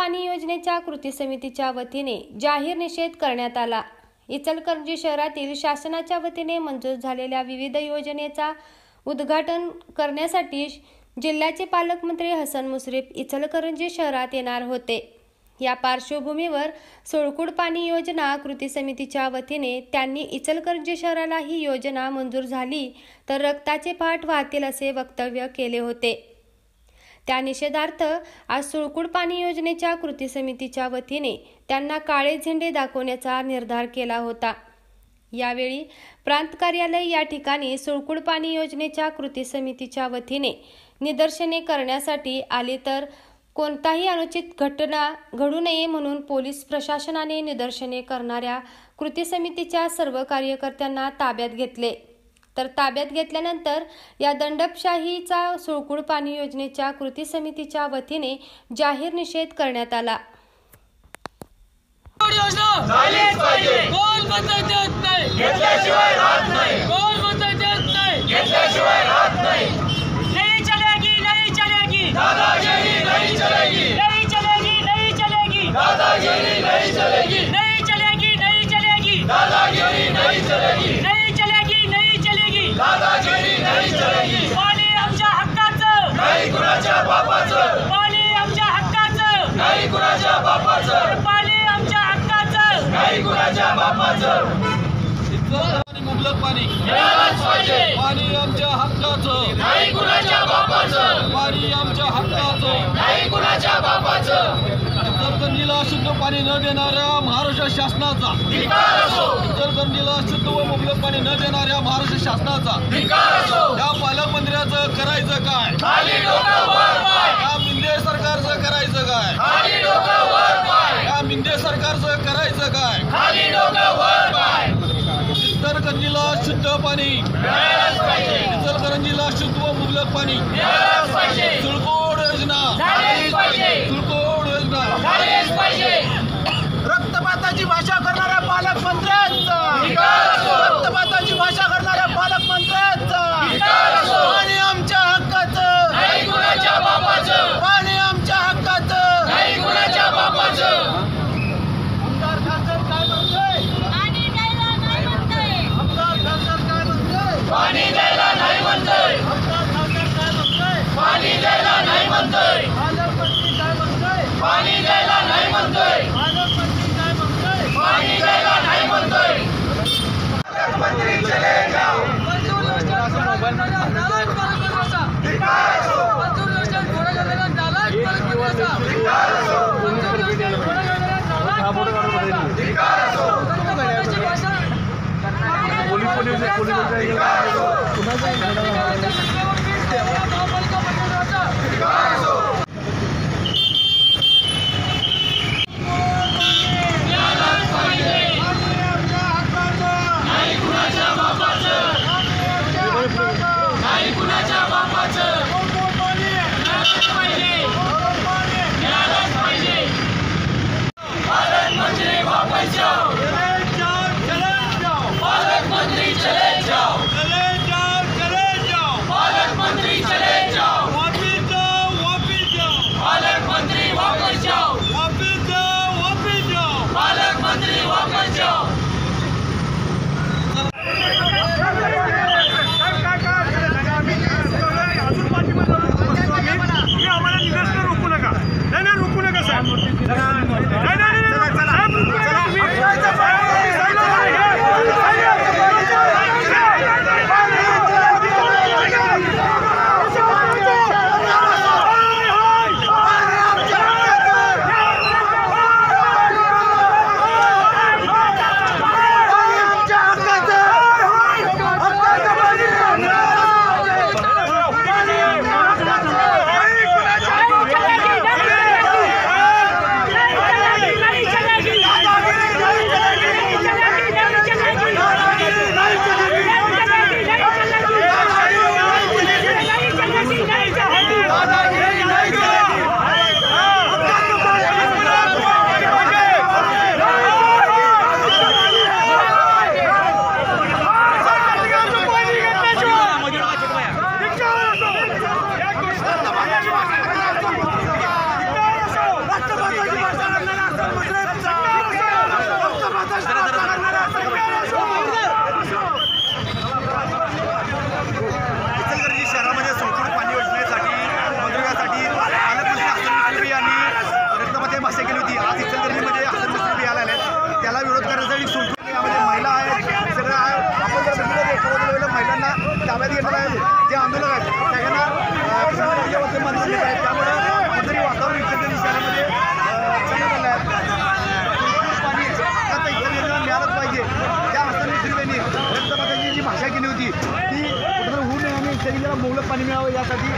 पाणी योजनेच्या कृती समितीच्या वतीने जाहीर निषेध करण्यात आला। इचलकरंजी शहरातील शासनाच्या वतीने मंजूर झालेल्या विविध योजनेचा उद्घाटन करण्यासाठी जिल्ह्याचे पालकमंत्री हसन मुश्रीफ इचलकरंजी शहरात येणार होते। या पार्श्वभूमीवर सोळकुड पाणी योजना कृती समितीच्या वतीने त्यांनी इचलकरंजी शहराला ही योजना मंजूर झाली तर रक्ताचे पाठ वाहतील असे वक्तव्य केले होते। त्या निषेधार्थ आज सोळकुड पाणी योजनेच्या कृती समितीच्या वतीने त्यांना काळे झेंडे दाखवण्याचा निर्धार केला होता। यावेळी प्रांत कार्यालय या ठिकाणी सोळकुड पाणी योजनेच्या कृती समितीच्या वतीने निदर्शने करण्यासाठी आली तर कोणताही अनुचित घटना घडू नये म्हणून पोलीस प्रशासनाने निदर्शने करणाऱ्या कृती समितीच्या सर्व कार्यकर्त्यांना ताब्यात घेतले। तर ताब्यात घेतल्यानंतर या दंडशाहीचा सोळकुड पाणी योजनेच्या कृती समितीच्या वतीने जाहीर निषेध करण्यात आला। दादागिरी नहीं चलेगी। पाणी आमच्या हक्काचं नाही कुणाच्या बापाचं। पाणी आमच्या हक्काचं नाही कुणाच्या बापाचं। पाणी आमच्या हक्काचं नाही कुणाच्या बापाचं। मुबलक पाणी मिळालंच पाहिजे। पाणी आमच्या हक्काचं नाही कुणाच्या बापाचं। पाणी आमच्या हक्काचं नाही कुणाच्या बापाचं। इचलकरंजीला शुद्ध पाणी न देणाऱ्या महाराष्ट्र शासनाचा धिक्कार असो। इचलकरंजीला शुद्ध व मुबलक पाणी न देणाऱ्या महाराष्ट्र शासनाचा धिक्कार असो। या पालकमंत्र्याचं करायचं काय? खाली डोकं वर पाय। या मिंदे सरकारचं करायचं काय? खाली डोकं वर पाय। या मिंदे सरकारचं करायचं काय? खाली डोकं वर पाय। इचलकरंजीला शुद्ध पाणी मिळालंच पाहिजे। इचलकरंजीला शुद्ध व मुबलक पाणी मिळालंच पाहिजे। सोळकुड योजना झालीच पाहिजे। सोळकुड योजना झालीच पाहिजे। रक्तपाताची भाषा करणाऱ्या पालकमंत्र्यांचा धिक्कार असो। रक्तपाताची भाषा करणाऱ्या पालकमंत्र्यांचा धिक्कार असो। पाणी आमच्या हक्काचं नाही कुणाच्या बापाचं। पाणी आमच्या हक्काचं नाही कुणाच्या बापाचं। आमदार खासदार काय म्हणतोय? पाणी द्यायला नाही म्हणतोय। आमदार खासदार काय म्हणतोय? पाणी द्यायला नाही म्हणतोय। पालकमंत्री काय म्हणतोय? पाणी द्यायला नाही म्हणतोय। पालकमंत्री काय म्हणतोय? पाणी द्यायला नाही म्हणतोय। मंत्री चले जाओ। धिक्कार असो। धिक्कार असो। धिक्कार असो। पालकमंत्री चले जाओ। पालकमंत्री चले जाओ। वापिस करण्यासाठी सुरू यामध्ये महिला आहेत, सगळं आहे. आपण जर बघितलं महिलांना ताब्यात घेणार आहे जे आंदोलक आहेत सगळ्यांना आहेत. त्यामुळं कुठेतरी वातावरण इकडच्या शहरामध्ये चांगलं झालं आहे. पाणी आता इकडे मिळालंच पाहिजे. त्या असताना श्रीवेणी रक्तपाताची जी भाषा केली होती ती कुठेतरी होऊ नये आणि इकडे मोगलं पाणी मिळावं यासाठी